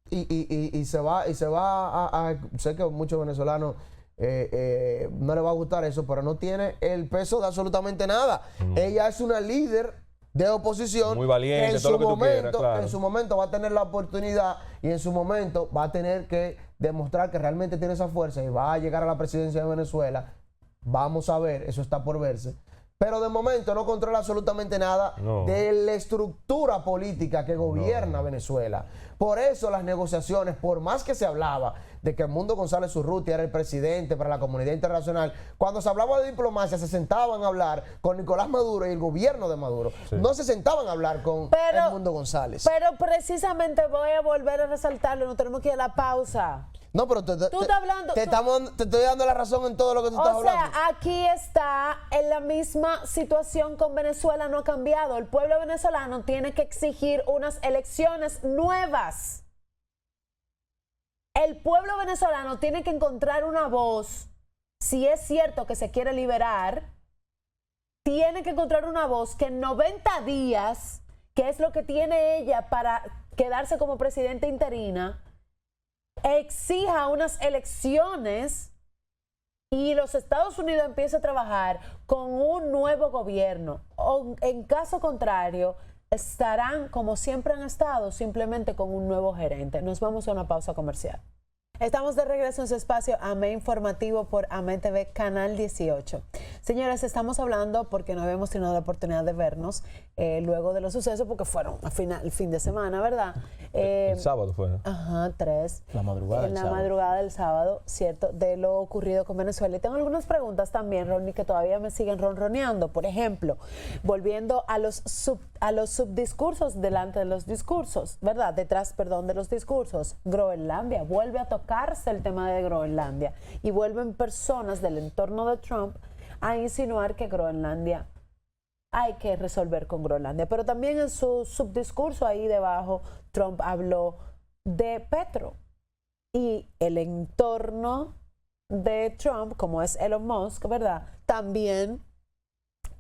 y se va a sé que muchos venezolanos no les va a gustar eso, pero no tiene el peso de absolutamente nada. Ella es una líder de oposición, muy valiente, todo lo que tú quieras, claro. En su momento va a tener la oportunidad y en su momento va a tener que demostrar que realmente tiene esa fuerza y va a llegar a la presidencia de Venezuela. Vamos a ver, eso está por verse. Pero de momento no controla absolutamente nada de la estructura política que gobierna Venezuela. Por eso las negociaciones, por más que se hablaba de que Edmundo González Urrutia era el presidente para la comunidad internacional, cuando se hablaba de diplomacia se sentaban a hablar con Nicolás Maduro y el gobierno de Maduro. Sí. No se sentaban a hablar con Edmundo González. Pero precisamente voy a volver a resaltarlo, no tenemos que ir a la pausa. No, pero te estoy dando la razón en todo lo que tú estás hablando. O sea, aquí está en la misma situación con Venezuela, no ha cambiado. El pueblo venezolano tiene que exigir unas elecciones nuevas. El pueblo venezolano tiene que encontrar una voz. Si es cierto que se quiere liberar, tiene que encontrar una voz que en 90 días, que es lo que tiene ella para quedarse como presidenta interina, exija unas elecciones y los Estados Unidos empiece a trabajar con un nuevo gobierno. O en caso contrario, estarán como siempre han estado, simplemente con un nuevo gerente. Nos vamos a una pausa comercial. Estamos de regreso en su espacio AME Informativo por AME TV Canal 18. Señores, estamos hablando porque no habíamos tenido la oportunidad de vernos luego de los sucesos, porque fueron el fin de semana, ¿verdad? El sábado fue, ¿no? Ajá, 3. La madrugada En la madrugada del sábado, ¿cierto? De lo ocurrido con Venezuela. Y tengo algunas preguntas también, Ronnie, que todavía me siguen ronroneando. Por ejemplo, volviendo a los subdiscursos delante de los discursos, ¿verdad? Detrás, perdón, de los discursos. Groenlandia, vuelve a tocarse el tema de Groenlandia. Y vuelven personas del entorno de Trump a insinuar que Groenlandia hay que resolver con Groenlandia. Pero también en su subdiscurso ahí debajo, Trump habló de Petro. Y el entorno de Trump, como es Elon Musk, ¿verdad? También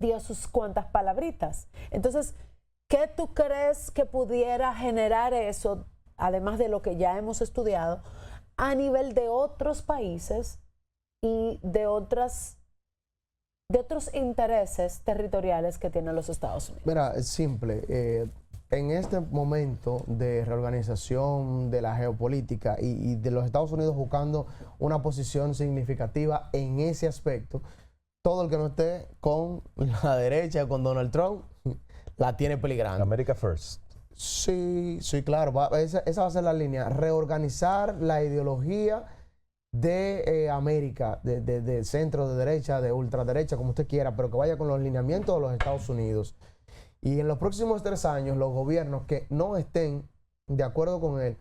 dio sus cuantas palabritas. Entonces, ¿qué tú crees que pudiera generar eso, además de lo que ya hemos estudiado, a nivel de otros países y de otros intereses territoriales que tienen los Estados Unidos? Mira, es simple. En este momento de reorganización de la geopolítica y de los Estados Unidos buscando una posición significativa en ese aspecto, todo el que no esté con la derecha, con Donald Trump, la tiene peligrando. America First. Sí, claro. Esa va a ser la línea. Reorganizar la ideología de América, de centro, de derecha, de ultraderecha, como usted quiera, pero que vaya con los lineamientos de los Estados Unidos. Y en los próximos 3 años, los gobiernos que no estén de acuerdo con él,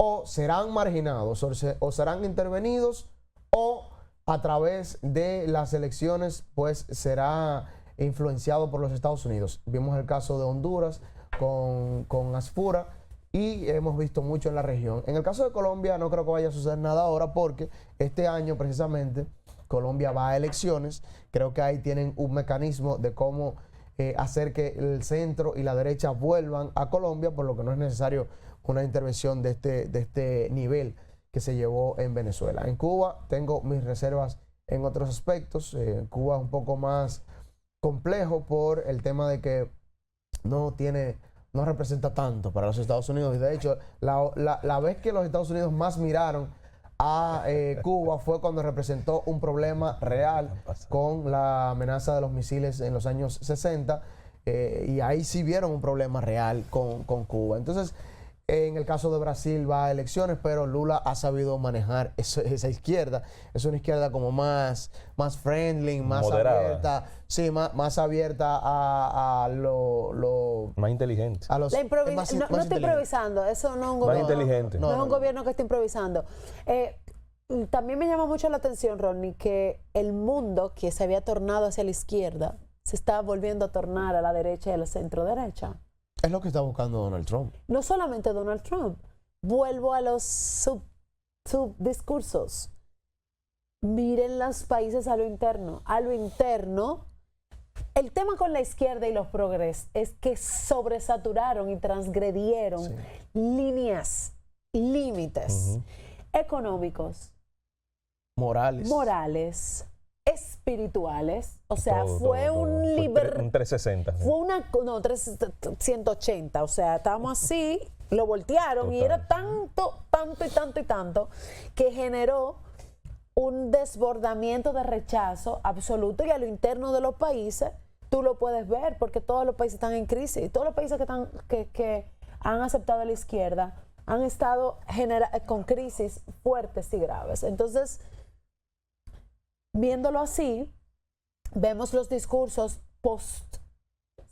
o serán marginados, o serán intervenidos, o a través de las elecciones, pues será influenciado por los Estados Unidos. Vimos el caso de Honduras con Asfura y hemos visto mucho en la región. En el caso de Colombia no creo que vaya a suceder nada ahora porque este año precisamente Colombia va a elecciones. Creo que ahí tienen un mecanismo de cómo hacer que el centro y la derecha vuelvan a Colombia, por lo que no es necesario una intervención de este nivel que se llevó en Venezuela. En Cuba tengo mis reservas en otros aspectos. Cuba es un poco más complejo por el tema de que no representa tanto para los Estados Unidos. Y de hecho, la vez que los Estados Unidos más miraron a Cuba fue cuando representó un problema real con la amenaza de los misiles en los años 60 y ahí sí vieron un problema real con Cuba. Entonces, en el caso de Brasil va a elecciones, pero Lula ha sabido manejar esa izquierda. Es una izquierda como más friendly, más moderada, abierta. Sí, más abierta a lo más inteligente. a los No más está inteligente. improvisando, eso no es un Más gobierno. inteligente. No, es No, un no. gobierno que está improvisando. También me llama mucho la atención, Ronnie, que el mundo que se había tornado hacia la izquierda se está volviendo a tornar a la derecha y a la centro derecha. Es lo que está buscando Donald Trump. No solamente Donald Trump. Vuelvo a los subdiscursos. Miren los países a lo interno. A lo interno, el tema con la izquierda y los progres es que sobresaturaron y transgredieron Sí. líneas, límites económicos, morales, espirituales. O sea, Todo, fue todo, un todo. Fue liber... un 360. sí. Fue una, no, 180, o sea, estábamos así, lo voltearon y Total. era tanto que generó un desbordamiento de rechazo absoluto y a lo interno de los países tú lo puedes ver porque todos los países están en crisis y todos los países que han aceptado a la izquierda han estado con crisis fuertes y graves. Entonces, viéndolo así, vemos los discursos post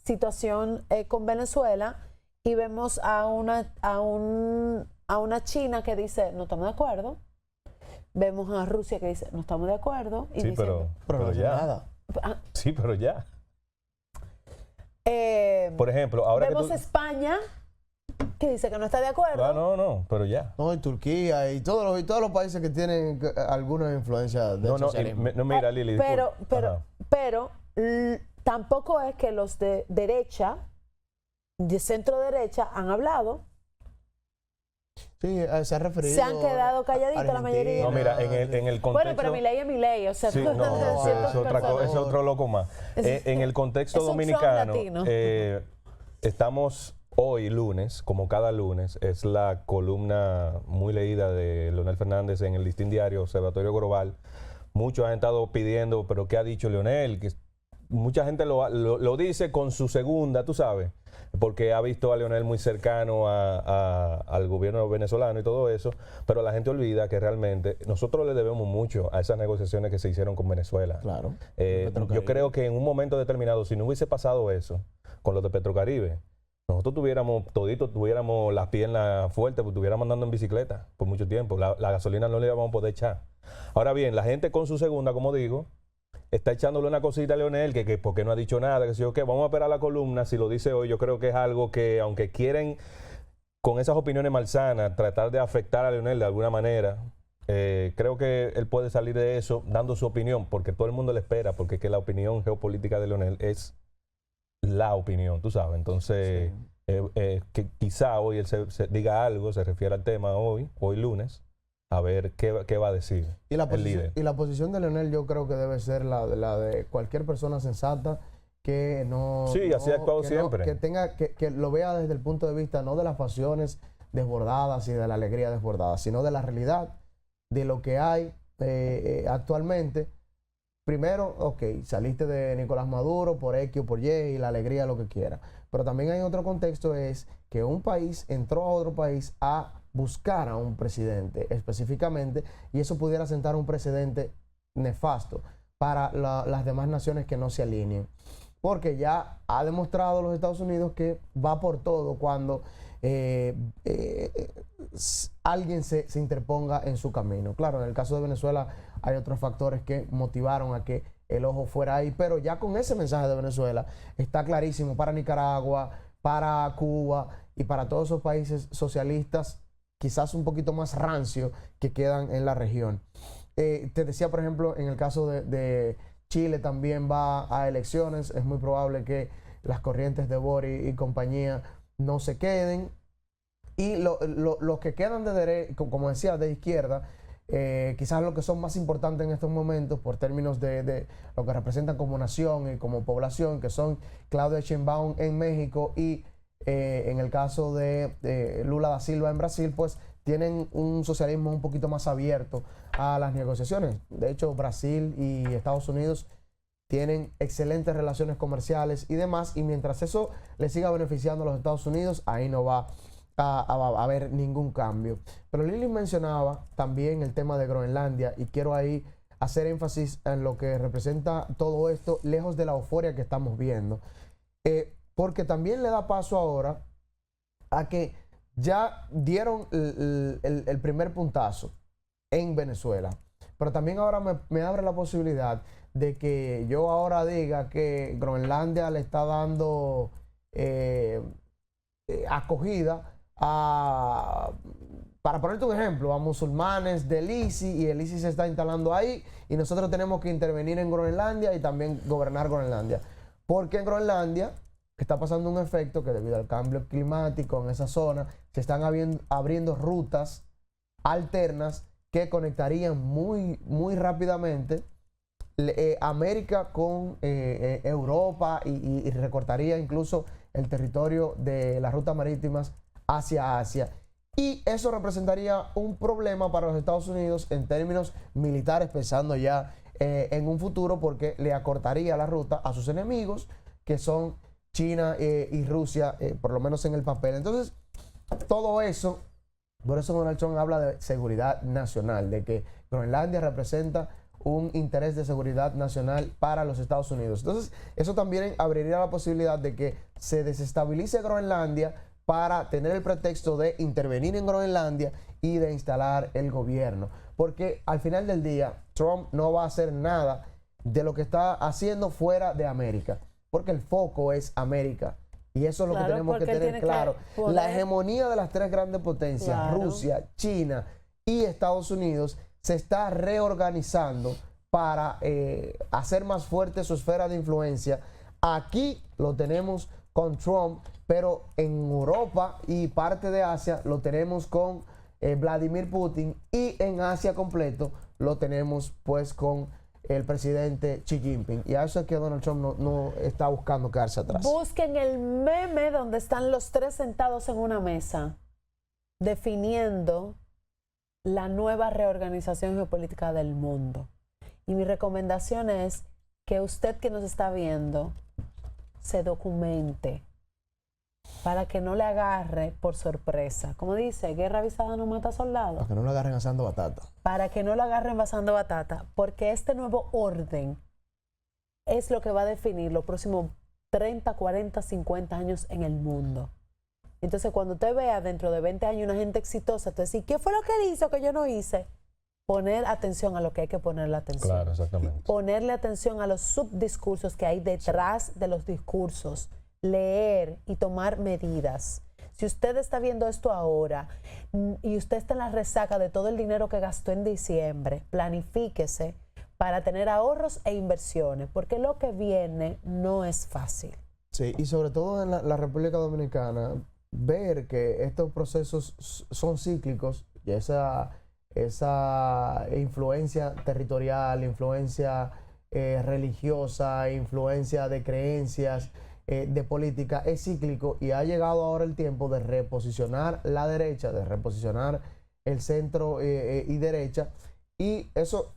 situación con Venezuela y vemos a una China que dice no estamos de acuerdo, vemos a Rusia que dice no estamos de acuerdo y Sí, diciendo, Pero no hace ya. nada. Sí, pero ya. Por ejemplo, ahora vemos que tú... España que dice que no está de acuerdo. No, pero ya. No, y Turquía y todos los países que tienen alguna influencia del No, socialismo. mira, Lili. pero disculpa. tampoco es que los de derecha, de centro derecha, han hablado. Sí, se ha referido. Se han quedado calladitos la mayoría. No, mira, en el contexto... Bueno, pero mi ley es mi ley, o sea, Sí, tú- no, ciertas es otra personas. es otro loco más. En el contexto Es un Trump dominicano, latino. estamos hoy, lunes, como cada lunes, es la columna muy leída de Leonel Fernández en el Listín Diario, Observatorio Global. Muchos han estado pidiendo, pero ¿qué ha dicho Leonel? Que mucha gente lo dice con su segunda, tú sabes, porque ha visto a Leonel muy cercano al gobierno venezolano y todo eso, pero la gente olvida que realmente nosotros le debemos mucho a esas negociaciones que se hicieron con Venezuela. Claro. Yo creo que en un momento determinado, si no hubiese pasado eso con los de Petrocaribe, nosotros tuviéramos las piernas fuertes, pues estuviéramos andando en bicicleta por mucho tiempo. La gasolina no le íbamos a poder echar. Ahora bien, la gente con su segunda, como digo, está echándole una cosita a Leonel, que porque no ha dicho nada, que si yo qué, vamos a esperar la columna, si lo dice hoy, yo creo que es algo que, aunque quieren, con esas opiniones malsanas, tratar de afectar a Leonel de alguna manera, creo que él puede salir de eso dando su opinión, porque todo el mundo le espera, porque que la opinión geopolítica de Leonel es la opinión, tú sabes. Entonces, que quizá hoy él se diga algo, se refiere al tema hoy lunes, a ver qué va a decir Y la, el líder. y la posición de Leonel yo creo que debe ser la de cualquier persona sensata que no... Sí, así ha actuado que siempre. que lo vea desde el punto de vista no de las pasiones desbordadas y de la alegría desbordada, sino de la realidad, de lo que hay actualmente. Primero, ok, saliste de Nicolás Maduro por X o por Y y la alegría, lo que quiera. Pero también hay otro contexto, es que un país entró a otro país a buscar a un presidente específicamente y eso pudiera sentar un precedente nefasto para las demás naciones que no se alineen. Porque ya ha demostrado los Estados Unidos que va por todo cuando alguien se interponga en su camino. Claro, en el caso de Venezuela hay otros factores que motivaron a que el ojo fuera ahí, pero ya con ese mensaje de Venezuela está clarísimo para Nicaragua, para Cuba y para todos esos países socialistas, quizás un poquito más rancio, que quedan en la región. Te decía, por ejemplo, en el caso de Chile también va a elecciones, es muy probable que las corrientes de Boric y compañía no se queden. Y los que quedan de derecha, como decía, de izquierda, quizás los que son más importantes en estos momentos por términos de lo que representan como nación y como población, que son Claudia Sheinbaum en México y en el caso de Lula da Silva en Brasil, pues tienen un socialismo un poquito más abierto a las negociaciones. De hecho, Brasil y Estados Unidos tienen excelentes relaciones comerciales y demás, y mientras eso le siga beneficiando a los Estados Unidos, ahí no va a haber ningún cambio. Pero Lili mencionaba también el tema de Groenlandia, y quiero ahí hacer énfasis en lo que representa todo esto, lejos de la euforia que estamos viendo, porque también le da paso ahora a que ya dieron el primer puntazo en Venezuela, pero también ahora me abre la posibilidad de que yo ahora diga que Groenlandia le está dando acogida para ponerte un ejemplo, a musulmanes del ISIS, y el ISIS se está instalando ahí, y nosotros tenemos que intervenir en Groenlandia y también gobernar Groenlandia, porque en Groenlandia está pasando un efecto que debido al cambio climático en esa zona se están abriendo rutas alternas que conectarían muy rápidamente América con Europa, y recortaría incluso el territorio de las rutas marítimas hacia Asia. Y eso representaría un problema para los Estados Unidos en términos militares, pensando ya en un futuro, porque le acortaría la ruta a sus enemigos, que son China y Rusia, por lo menos en el papel. Entonces, todo eso, por eso Donald Trump habla de seguridad nacional, de que Groenlandia representa un interés de seguridad nacional para los Estados Unidos. Entonces, eso también abriría la posibilidad de que se desestabilice Groenlandia para tener el pretexto de intervenir en Groenlandia y de instalar el gobierno. Porque al final del día, Trump no va a hacer nada de lo que está haciendo fuera de América, porque el foco es América. Y eso es lo que tenemos que tener claro. La hegemonía de las tres grandes potencias, Rusia, China y Estados Unidos, se está reorganizando para hacer más fuerte su esfera de influencia. Aquí lo tenemos con Trump, pero en Europa y parte de Asia lo tenemos con Vladimir Putin, y en Asia completo lo tenemos pues con el presidente Xi Jinping. Y a eso es que Donald Trump no está buscando quedarse atrás. Busquen el meme donde están los tres sentados en una mesa definiendo la nueva reorganización geopolítica del mundo. Y mi recomendación es que usted que nos está viendo se documente para que no le agarre por sorpresa. Como dice, guerra avisada no mata soldados. Para que no lo agarren asando batata. Para que no lo agarren asando batata, porque este nuevo orden es lo que va a definir los próximos 30, 40, 50 años en el mundo. Entonces, cuando usted vea dentro de 20 años una gente exitosa, usted dice, ¿qué fue lo que él hizo que yo no hice? Poner atención a lo que hay que ponerle atención. Claro, exactamente. Ponerle atención a los subdiscursos que hay detrás de los discursos. Leer y tomar medidas. Si usted está viendo esto ahora y usted está en la resaca de todo el dinero que gastó en diciembre, planifíquese para tener ahorros e inversiones, porque lo que viene no es fácil. Sí, y sobre todo en la República Dominicana, ver que estos procesos son cíclicos, y esa influencia territorial, influencia religiosa, influencia de creencias, de política, es cíclico, y ha llegado ahora el tiempo de reposicionar la derecha, de reposicionar el centro y derecha, y eso,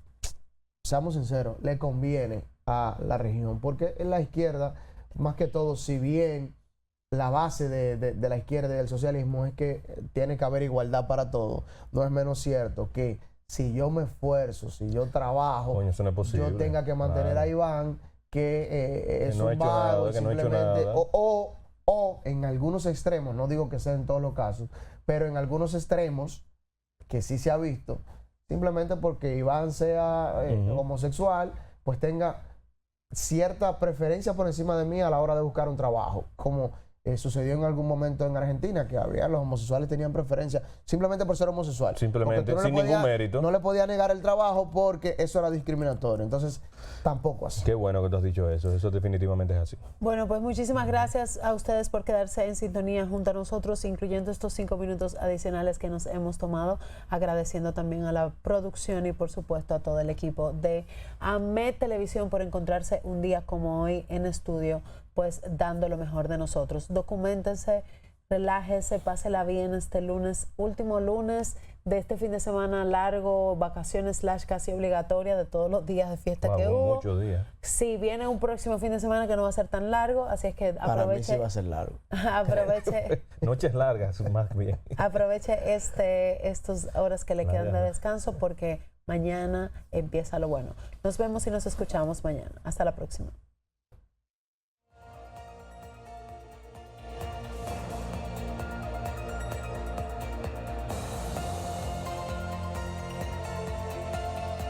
seamos sinceros, le conviene a la región, porque en la izquierda, más que todo, si bien la base de la izquierda y del socialismo es que tiene que haber igualdad para todos, no es menos cierto que si yo me esfuerzo, si yo trabajo, Coño, eso no es posible. yo tenga que mantener a Iván, que es un vago, simplemente, o en algunos extremos, no digo que sea en todos los casos, pero en algunos extremos, que sí se ha visto, simplemente porque Iván sea homosexual, pues tenga cierta preferencia por encima de mí a la hora de buscar un trabajo, como sucedió en algún momento en Argentina, que había los homosexuales tenían preferencia simplemente por ser homosexual. Simplemente, no sin ningún mérito. No le podía negar el trabajo porque eso era discriminatorio. Entonces, tampoco así. Qué bueno que tú has dicho eso. Eso definitivamente es así. Bueno, pues muchísimas gracias a ustedes por quedarse en sintonía junto a nosotros, incluyendo estos 5 minutos adicionales que nos hemos tomado, agradeciendo también a la producción y por supuesto a todo el equipo de AMED Televisión por encontrarse un día como hoy en estudio, pues dando lo mejor de nosotros. Documéntense, relájese, pásela bien este lunes, último lunes de este fin de semana largo, vacaciones / casi obligatoria de todos los días de fiesta que hubo. Muchos días. Sí, viene un próximo fin de semana que no va a ser tan largo, así es que aproveche. Para mí sí va a ser largo. Aproveche. Noches largas, más bien. Aproveche estas horas que le quedan de descanso porque mañana empieza lo bueno. Nos vemos y nos escuchamos mañana. Hasta la próxima.